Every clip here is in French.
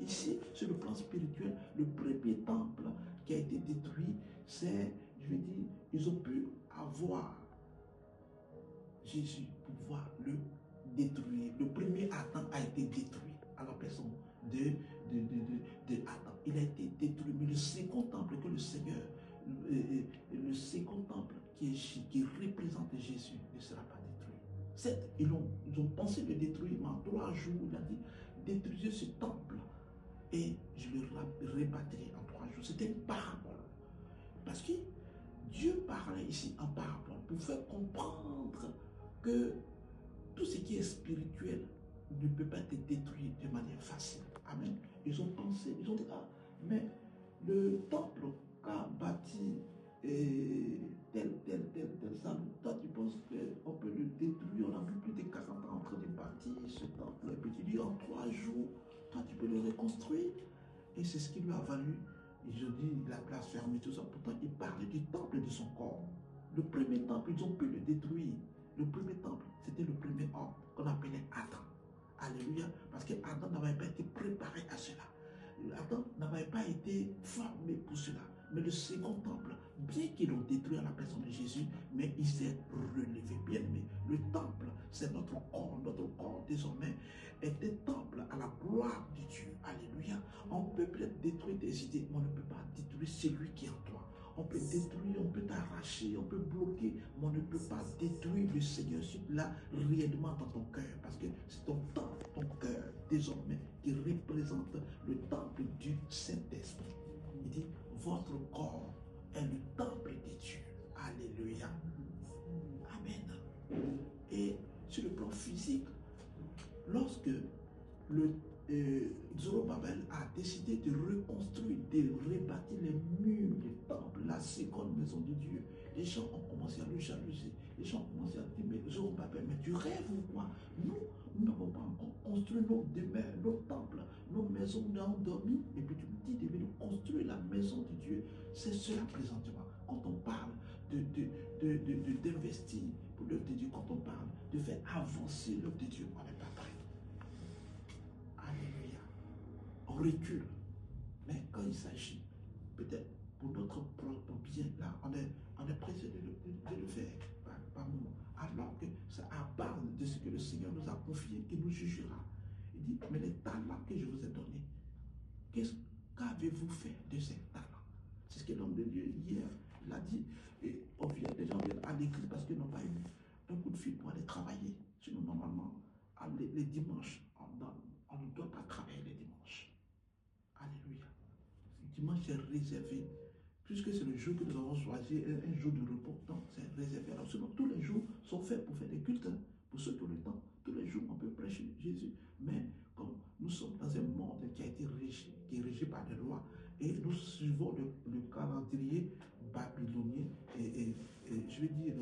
ici, sur le plan spirituel, le premier temple qui a été détruit, c'est, je veux dire, ils ont pu avoir Jésus pour pouvoir le détruire. Le premier Adam a été détruit à la personne de Adam. Il a été détruit. Mais le second temple que le Seigneur, le second temple qui représente Jésus ne sera pas détruit. Certes, ils ont pensé le détruire, mais en 3 jours, il a dit, détruisez ce temple et je le rebâtirai en 3 jours. C'était une parabole. Parce que Dieu parlait ici en parabole pour faire comprendre que tout ce qui est spirituel ne peut pas être détruit de manière facile. Amen. Ils ont pensé, ils ont dit, ah, mais le temple qu'a bâti tel salon, toi tu penses qu'on peut le détruire, on a vu plus de 40 ans en train de bâtir ce temple, et puis tu dis en 3 jours, toi tu peux le reconstruire. Et c'est ce qui lui a valu, je dis, la blasphémie, tout ça. Pourtant, il parlait du temple de son corps. Le premier temple, ils ont pu le détruire. Le premier temple, c'était le premier homme qu'on appelait Adam. Alléluia. Parce qu'Adam n'avait pas été préparé à cela. Adam n'avait pas été formé pour cela. Mais le second temple, bien qu'ils l'ont détruit à la personne de Jésus, mais il s'est relevé. Bien aimé, le temple, c'est notre corps. Notre corps, désormais, est un temple à la gloire de Dieu. Alléluia. On peut peut-être détruire des idées, mais on ne peut pas détruire celui qui est en toi. On peut détruire, on peut t'arracher, on peut bloquer, mais on ne peut pas détruire le Seigneur là réellement dans ton cœur. Parce que c'est ton temple, ton cœur, désormais, qui représente le temple du Saint-Esprit. Il dit, votre corps est le temple de Dieu. Alléluia. Amen. Et sur le plan physique, lorsque Zorobabel a décidé de reconstruire, de rebâtir les murs du temple, la seconde maison de Dieu, les gens ont commencé à le jalouser. Les gens ont commencé à dire, mais Zorobabel, mais tu rêves ou quoi? Nous n'avons pas encore construit nos demeures, nos temples, nos maisons, nous avons dormi. Et puis tu me dis de venir construire la maison de Dieu. C'est cela présentement. Quand on parle d'investir pour l'œuvre de Dieu, quand on parle de faire avancer l'œuvre de Dieu, on n'est pas prêt. Alléluia. On recule. Mais quand il s'agit, peut-être pour notre propre bien, là, on est pressé de le faire par moment. Alors que c'est à part de ce que le Seigneur nous a confié qu'il nous jugera. Il dit, mais les talents que je vous ai donnés, qu'avez-vous fait de ces talents? C'est ce que l'homme de Dieu, hier, il a dit. Et les gens viennent à l'église parce qu'ils n'ont pas eu un coup de fil pour aller travailler. Sinon, normalement, les dimanches, on ne doit pas travailler les dimanches. Alléluia. Le dimanche est réservé. Puisque c'est le jour que nous avons choisi, un jour de repos, donc c'est réservé. Alors sinon, tous les jours sont faits pour faire des cultes. Pour ceux qui ont le temps, tous les jours, on peut prêcher Jésus. Mais comme nous sommes dans un monde qui a été régi, qui est régi par des lois, et nous suivons le calendrier babylonien, et je veux dire,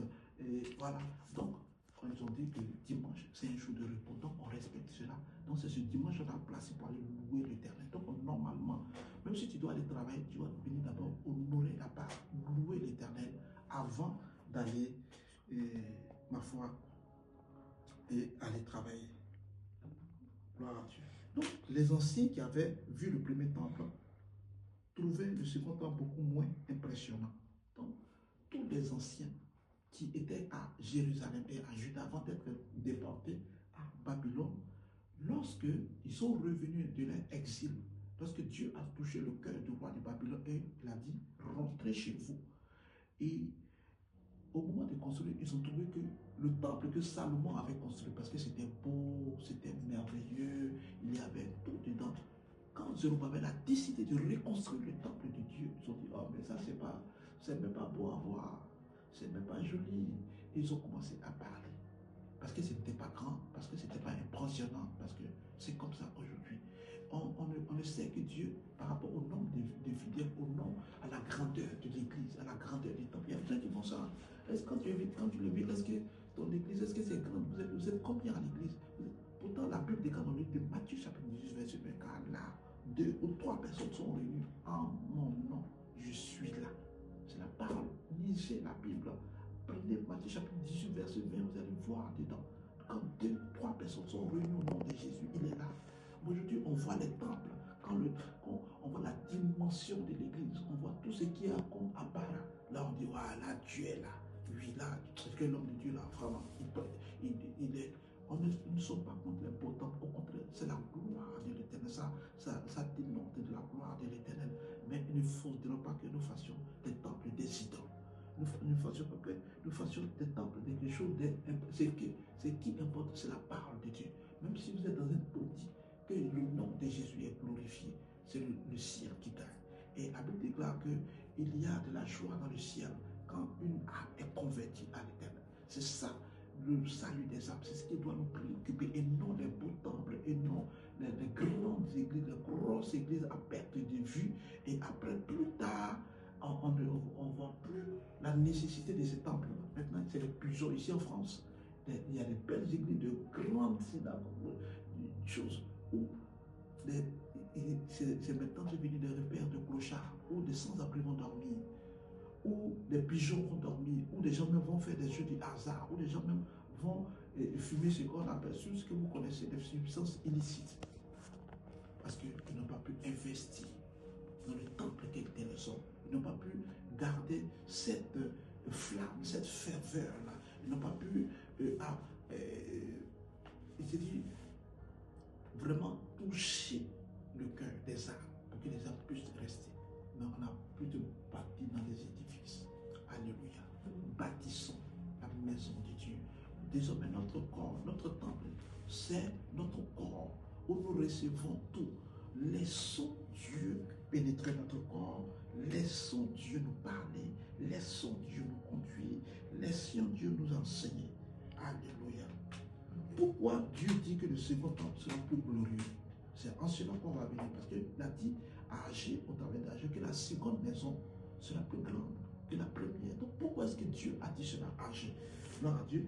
voilà. Donc, quand ils ont dit que dimanche, c'est un jour de repos, donc on respecte cela. Donc c'est ce dimanche qu'on a placé pour aller louer l'Éternel. Donc normalement, même si tu dois aller travailler, tu dois venir d'abord honorer la part, louer l'Éternel avant d'aller, ma foi, et aller travailler. Gloire à Dieu. Donc les anciens qui avaient vu le premier temple trouvaient le second temple beaucoup moins impressionnant. Donc tous les anciens qui étaient à Jérusalem et à Juda avant d'être déportés à Babylone, lorsque ils sont revenus de leur exil, lorsque Dieu a touché le cœur du roi de Babylone et il a dit, rentrez chez vous. Et au moment de construire, ils ont trouvé que le temple que Salomon avait construit, parce que c'était beau, c'était merveilleux, il y avait tout dedans. Quand Zorobabel a décidé de reconstruire le temple de Dieu, ils ont dit, oh mais ça c'est même pas beau à voir, c'est même pas joli. Et ils ont commencé à parler. Parce que ce n'était pas grand, parce que ce n'était pas impressionnant, parce que c'est comme ça aujourd'hui. On ne sait que Dieu, par rapport au nombre de fidèles, au nombre, à la grandeur de l'église, à la grandeur du temple. Il y a des gens qui font ça. Est-ce que quand tu le vis, est-ce que ton église, est-ce que c'est grand? Vous êtes combien à l'église? Pourtant, la Bible déclare dans le livre de Matthieu, chapitre 18, verset 24, là, 2 ou 3 personnes sont réunies en mon nom. Je suis là. C'est la parole. Lisez la Bible. Prenez Matthieu chapitre 18, verset 20, vous allez voir dedans. Quand 2, 3 personnes sont réunies au nom de Jésus, il est là. Aujourd'hui, on voit les temples. quand on voit la dimension de l'église, on voit tout ce qui est comme apparaît. Là, on dit, voilà, Dieu est là. Lui, là, c'est que l'homme de Dieu, là, vraiment, il est. Nous ne sommes pas contre l'important, au contraire, c'est la gloire de l'éternel. Ça dénote de la gloire de l'éternel. Mais il ne faudra pas que nous fassions des temples des idoles. Nous fassions pas que nous fassions des temples de quelque chose. Ce qui importe, c'est la parole de Dieu. Même si vous êtes dans un boutique, que le nom de Jésus est glorifié, c'est le ciel qui gagne. Et la Bible déclare qu'il y a de la joie dans le ciel quand une âme est convertie à l'éternel. C'est ça, le salut des âmes, c'est ce qui doit nous préoccuper, et non les beaux temples, et non les grandes églises, les grosses églises à perte de vue, et après, plus tard, on ne voit plus la nécessité de ces temples. Maintenant, c'est les pigeons ici en France. Il y a des belles églises, de grandes synagogues, choses où c'est maintenant devenu des repères de clochards, où des sans-abri vont dormir, où des pigeons vont dormir, où des gens même vont faire des jeux du hasard, où des gens même vont fumer ce qu'on appelle, ce que vous connaissez, des substances illicites. Parce qu'ils n'ont pas pu investir dans le temple qu'elles sont. Ils n'ont pas pu garder cette flamme, cette ferveur-là. Ils n'ont pas pu, il dit, vraiment toucher le cœur des âmes pour que les âmes puissent rester. Mais on a plutôt bâti dans des édifices. Alléluia. Bâtissons la maison de Dieu. Désormais, notre corps, notre temple, c'est notre corps où nous recevons tout. Laissons Dieu pénétrer notre corps. Laissons Dieu nous parler. Laissons Dieu nous conduire. Laissons Dieu nous enseigner. Alléluia. Pourquoi Dieu dit que le second temple sera plus glorieux? C'est en cela qu'on va venir. Parce qu'il a dit à Agé, au travers d'Agé, que la seconde maison sera plus grande que la première. Donc pourquoi est-ce que Dieu a dit cela à Agé? Gloire à Dieu.